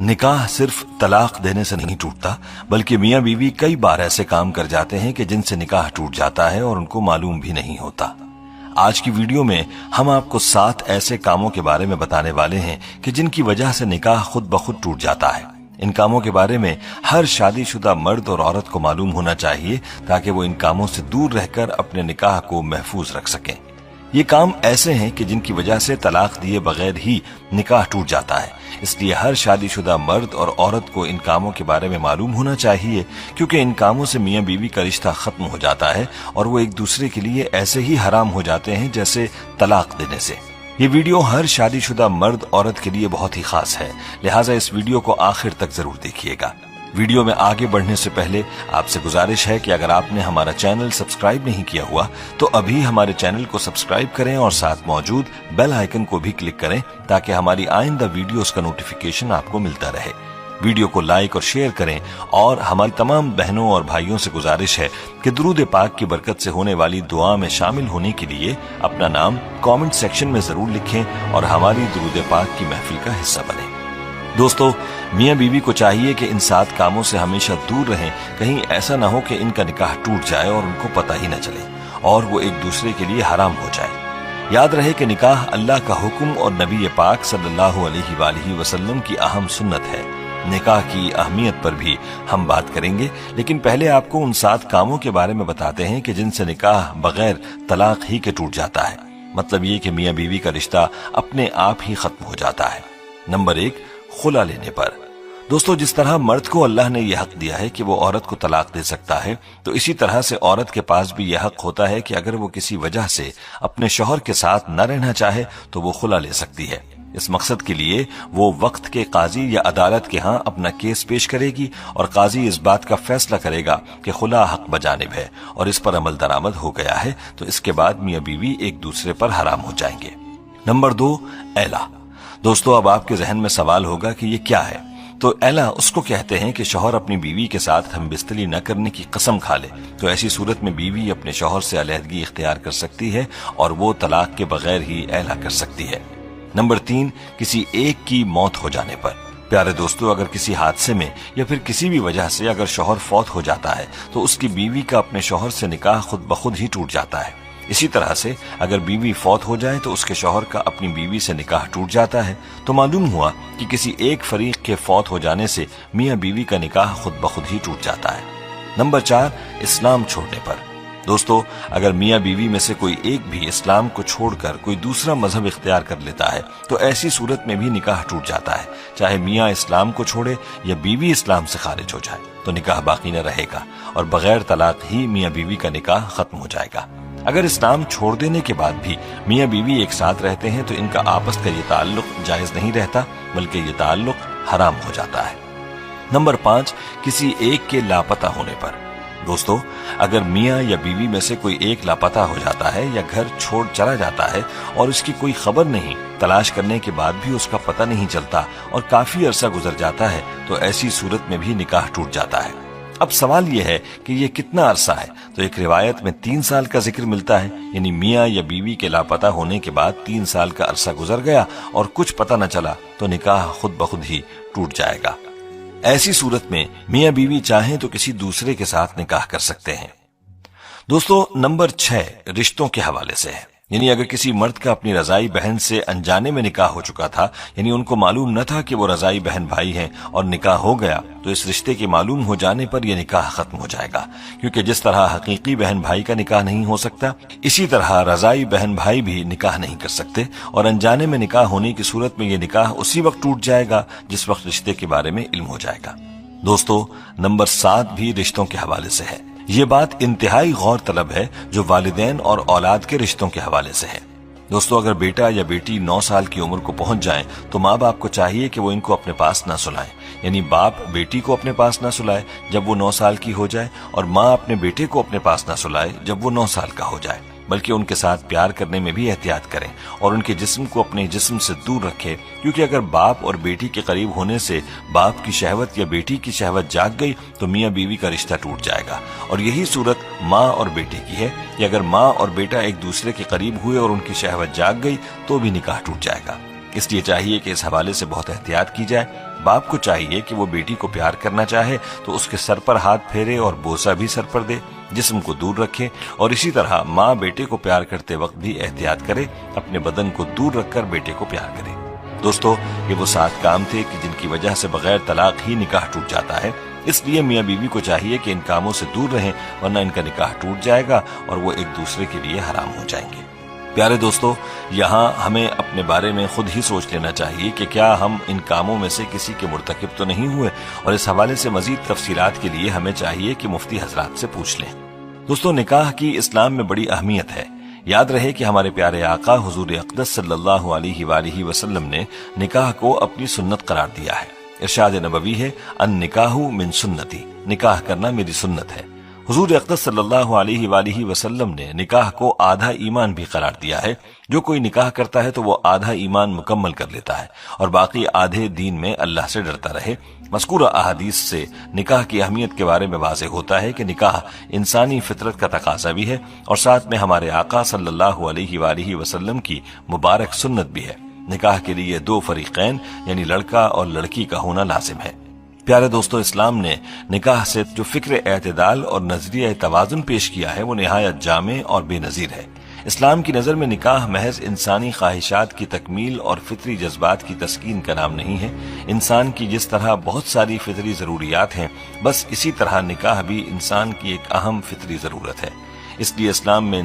نکاح صرف طلاق دینے سے نہیں ٹوٹتا، بلکہ میاں بیوی کئی بار ایسے کام کر جاتے ہیں کہ جن سے نکاح ٹوٹ جاتا ہے اور ان کو معلوم بھی نہیں ہوتا۔ آج کی ویڈیو میں ہم آپ کو 7 ایسے کاموں کے بارے میں بتانے والے ہیں کہ جن کی وجہ سے نکاح خود بخود ٹوٹ جاتا ہے۔ ان کاموں کے بارے میں ہر شادی شدہ مرد اور عورت کو معلوم ہونا چاہیے تاکہ وہ ان کاموں سے دور رہ کر اپنے نکاح کو محفوظ رکھ سکیں۔ یہ کام ایسے ہیں کہ جن کی وجہ سے طلاق دیے بغیر ہی نکاح ٹوٹ جاتا ہے، اس لیے ہر شادی شدہ مرد اور عورت کو ان کاموں کے بارے میں معلوم ہونا چاہیے، کیونکہ ان کاموں سے میاں بیوی کا رشتہ ختم ہو جاتا ہے اور وہ ایک دوسرے کے لیے ایسے ہی حرام ہو جاتے ہیں جیسے طلاق دینے سے۔ یہ ویڈیو ہر شادی شدہ مرد عورت کے لیے بہت ہی خاص ہے، لہٰذا اس ویڈیو کو آخر تک ضرور دیکھیے گا۔ ویڈیو میں آگے بڑھنے سے پہلے آپ سے گزارش ہے کہ اگر آپ نے ہمارا چینل سبسکرائب نہیں کیا ہوا تو ابھی ہمارے چینل کو سبسکرائب کریں اور ساتھ موجود بیل آئیکن کو بھی کلک کریں تاکہ ہماری آئندہ ویڈیوز کا نوٹیفیکیشن آپ کو ملتا رہے۔ ویڈیو کو لائک اور شیئر کریں اور ہماری تمام بہنوں اور بھائیوں سے گزارش ہے کہ درود پاک کی برکت سے ہونے والی دعا میں شامل ہونے کے لیے اپنا نام کامنٹ سیکشن میں ضرور لکھیں اور ہماری درود پاک کی محفل کا حصہ بنیں۔ دوستو، میاں بیوی کو چاہیے کہ ان 7 کاموں سے ہمیشہ دور رہیں، کہیں ایسا نہ ہو کہ ان کا نکاح ٹوٹ جائے اور ان کو پتہ ہی نہ چلے اور وہ ایک دوسرے کے لیے حرام ہو جائے۔ یاد رہے کہ نکاح اللہ کا حکم اور نبی پاک صلی اللہ علیہ وآلہ وسلم کی اہم سنت ہے۔ نکاح کی اہمیت پر بھی ہم بات کریں گے، لیکن پہلے آپ کو ان 7 کاموں کے بارے میں بتاتے ہیں کہ جن سے نکاح بغیر طلاق ہی کے ٹوٹ جاتا ہے، مطلب یہ کہ میاں بیوی کا رشتہ اپنے آپ ہی ختم ہو جاتا ہے۔ نمبر 1، خلا لینے پر۔ دوستو، جس طرح مرد کو اللہ نے یہ حق دیا ہے کہ وہ عورت کو طلاق دے سکتا ہے، تو اسی طرح سے عورت کے پاس بھی یہ حق ہوتا ہے کہ اگر وہ کسی وجہ سے اپنے شوہر کے ساتھ نہ رہنا چاہے تو وہ خلا لے سکتی ہے۔ اس مقصد کے لیے وہ وقت کے قاضی یا عدالت کے ہاں اپنا کیس پیش کرے گی اور قاضی اس بات کا فیصلہ کرے گا کہ خلا حق بجانب ہے اور اس پر عمل درآمد ہو گیا ہے، تو اس کے بعد میاں بیوی ایک دوسرے پر حرام ہو جائیں گے۔ نمبر 2، ایلا۔ دوستو، اب آپ کے ذہن میں سوال ہوگا کہ یہ کیا ہے؟ تو ایلا اس کو کہتے ہیں کہ شوہر اپنی بیوی کے ساتھ ہم بستری نہ کرنے کی قسم کھا لے تو ایسی صورت میں بیوی اپنے شوہر سے علیحدگی اختیار کر سکتی ہے اور وہ طلاق کے بغیر ہی ایلا کر سکتی ہے۔ نمبر 3، کسی ایک کی موت ہو جانے پر۔ پیارے دوستو، اگر کسی حادثے میں یا پھر کسی بھی وجہ سے اگر شوہر فوت ہو جاتا ہے تو اس کی بیوی کا اپنے شوہر سے نکاح خود بخود ہی ٹوٹ جاتا ہے۔ اسی طرح سے اگر بیوی فوت ہو جائے تو اس کے شوہر کا اپنی بیوی سے نکاح ٹوٹ جاتا ہے۔ تو معلوم ہوا کہ کسی ایک فریق کے فوت ہو جانے سے میاں بیوی کا نکاح خود بخود ہی ٹوٹ جاتا ہے۔ نمبر 4، اسلام چھوڑنے پر۔ دوستو، اگر میاں بیوی میں سے کوئی ایک بھی اسلام کو چھوڑ کر کوئی دوسرا مذہب اختیار کر لیتا ہے تو ایسی صورت میں بھی نکاح ٹوٹ جاتا ہے، چاہے میاں اسلام کو چھوڑے یا بیوی اسلام سے خارج ہو جائے تو نکاح باقی نہ رہے گا اور بغیر طلاق ہی میاں بیوی کا نکاح ختم ہو جائے گا۔ اگر اسلام چھوڑ دینے کے بعد بھی میاں بیوی ایک ساتھ رہتے ہیں تو ان کا آپس کا یہ تعلق جائز نہیں رہتا بلکہ یہ تعلق حرام ہو جاتا ہے۔ نمبر 5، کسی ایک کے لاپتہ ہونے پر۔ دوستو، اگر میاں یا بیوی میں سے کوئی ایک لاپتہ ہو جاتا ہے یا گھر چھوڑ چلا جاتا ہے اور اس کی کوئی خبر نہیں، تلاش کرنے کے بعد بھی اس کا پتہ نہیں چلتا اور کافی عرصہ گزر جاتا ہے تو ایسی صورت میں بھی نکاح ٹوٹ جاتا ہے۔ اب سوال یہ ہے کہ یہ کتنا عرصہ ہے؟ تو ایک روایت میں 3 سال کا ذکر ملتا ہے، یعنی میاں یا بیوی کے لاپتہ ہونے کے بعد 3 سال کا عرصہ گزر گیا اور کچھ پتہ نہ چلا تو نکاح خود بخود ہی ٹوٹ جائے گا۔ ایسی صورت میں میاں بیوی چاہیں تو کسی دوسرے کے ساتھ نکاح کر سکتے ہیں۔ دوستو، نمبر 6 رشتوں کے حوالے سے ہے، یعنی اگر کسی مرد کا اپنی رضائی بہن سے انجانے میں نکاح ہو چکا تھا، یعنی ان کو معلوم نہ تھا کہ وہ رضائی بہن بھائی ہیں اور نکاح ہو گیا، تو اس رشتے کے معلوم ہو جانے پر یہ نکاح ختم ہو جائے گا، کیونکہ جس طرح حقیقی بہن بھائی کا نکاح نہیں ہو سکتا، اسی طرح رضائی بہن بھائی بھی نکاح نہیں کر سکتے اور انجانے میں نکاح ہونے کی صورت میں یہ نکاح اسی وقت ٹوٹ جائے گا جس وقت رشتے کے بارے میں علم ہو جائے گا۔ دوستو، نمبر 7 بھی رشتوں کے حوالے سے ہے۔ یہ بات انتہائی غور طلب ہے جو والدین اور اولاد کے رشتوں کے حوالے سے ہے۔ دوستو، اگر بیٹا یا بیٹی 9 سال کی عمر کو پہنچ جائیں تو ماں باپ کو چاہیے کہ وہ ان کو اپنے پاس نہ سلائیں، یعنی باپ بیٹی کو اپنے پاس نہ سلائے جب وہ 9 سال کی ہو جائے اور ماں اپنے بیٹے کو اپنے پاس نہ سلائے جب وہ 9 سال کا ہو جائے، بلکہ ان کے ساتھ پیار کرنے میں بھی احتیاط کریں اور ان کے جسم کو اپنے جسم سے دور رکھیں، کیونکہ اگر باپ اور بیٹی کے قریب ہونے سے باپ کی شہوت یا بیٹی کی شہوت جاگ گئی تو میاں بیوی کا رشتہ ٹوٹ جائے گا۔ اور یہی صورت ماں اور بیٹے کی ہے کہ اگر ماں اور بیٹا ایک دوسرے کے قریب ہوئے اور ان کی شہوت جاگ گئی تو بھی نکاح ٹوٹ جائے گا۔ اس لیے چاہیے کہ اس حوالے سے بہت احتیاط کی جائے۔ باپ کو چاہیے کہ وہ بیٹی کو پیار کرنا چاہے تو اس کے سر پر ہاتھ پھیرے اور بوسہ بھی سر پر دے، جسم کو دور رکھے، اور اسی طرح ماں بیٹے کو پیار کرتے وقت بھی احتیاط کرے، اپنے بدن کو دور رکھ کر بیٹے کو پیار کرے۔ دوستو، یہ وہ 7 کام تھے کہ جن کی وجہ سے بغیر طلاق ہی نکاح ٹوٹ جاتا ہے۔ اس لیے میاں بیوی کو چاہیے کہ ان کاموں سے دور رہیں، ورنہ ان کا نکاح ٹوٹ جائے گا اور وہ ایک دوسرے کے لیے حرام ہو جائیں گے۔ پیارے دوستو، یہاں ہمیں اپنے بارے میں خود ہی سوچ لینا چاہیے کہ کیا ہم ان کاموں میں سے کسی کے مرتکب تو نہیں ہوئے، اور اس حوالے سے مزید تفصیلات کے لیے ہمیں چاہیے کہ مفتی حضرات سے پوچھ لیں۔ دوستو، نکاح کی اسلام میں بڑی اہمیت ہے۔ یاد رہے کہ ہمارے پیارے آقا حضور اقدس صلی اللہ علیہ وآلہ وسلم نے نکاح کو اپنی سنت قرار دیا ہے۔ ارشاد نبوی ہے، النکاح من سنتی، نکاح کرنا میری سنت ہے۔ حضور اقدس صلی اللہ علیہ وآلہ وسلم نے نکاح کو آدھا ایمان بھی قرار دیا ہے۔ جو کوئی نکاح کرتا ہے تو وہ آدھا ایمان مکمل کر لیتا ہے اور باقی آدھے دین میں اللہ سے ڈرتا رہے۔ مذکورہ احادیث سے نکاح کی اہمیت کے بارے میں واضح ہوتا ہے کہ نکاح انسانی فطرت کا تقاضا بھی ہے، اور ساتھ میں ہمارے آقا صلی اللہ علیہ وآلہ وسلم کی مبارک سنت بھی ہے۔ نکاح کے لیے 2 فریقین یعنی لڑکا اور لڑکی کا ہونا لازم ہے۔ پیارے دوستو، اسلام نے نکاح سے جو فکر اعتدال اور نظریہ توازن پیش کیا ہے وہ نہایت جامع اور بے نظیر ہے۔ اسلام کی نظر میں نکاح محض انسانی خواہشات کی تکمیل اور فطری جذبات کی تسکین کا نام نہیں ہے۔ انسان کی جس طرح بہت ساری فطری ضروریات ہیں، بس اسی طرح نکاح بھی انسان کی ایک اہم فطری ضرورت ہے۔ اس لیے اسلام میں